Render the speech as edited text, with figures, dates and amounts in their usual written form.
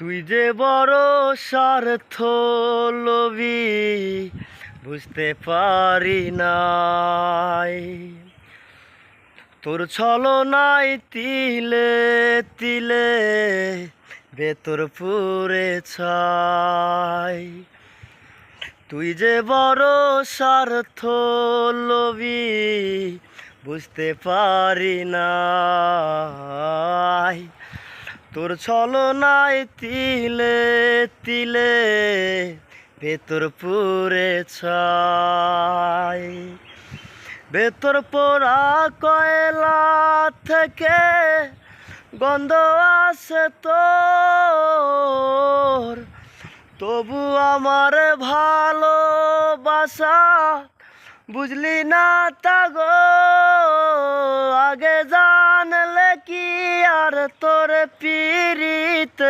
তুই যে বড় স্বার্থ লোভী বুঝতে পারি নাই, তোর ছলনায় তিলে তিলে ভেতর পুরে ছাই। তুই যে বড় স্বার্থ লোভী বুঝতে পারি নাই, তোর ছলনায় তিলে তিলে ভেতর পুরে ছাই। ভেতর পোড়া কয়লা থেকে গন্ধ আসে তোর, তবু আমার ভালোবাসা বুঝলি না তাগো। আগে জানলে কি আর তোর পিরিতে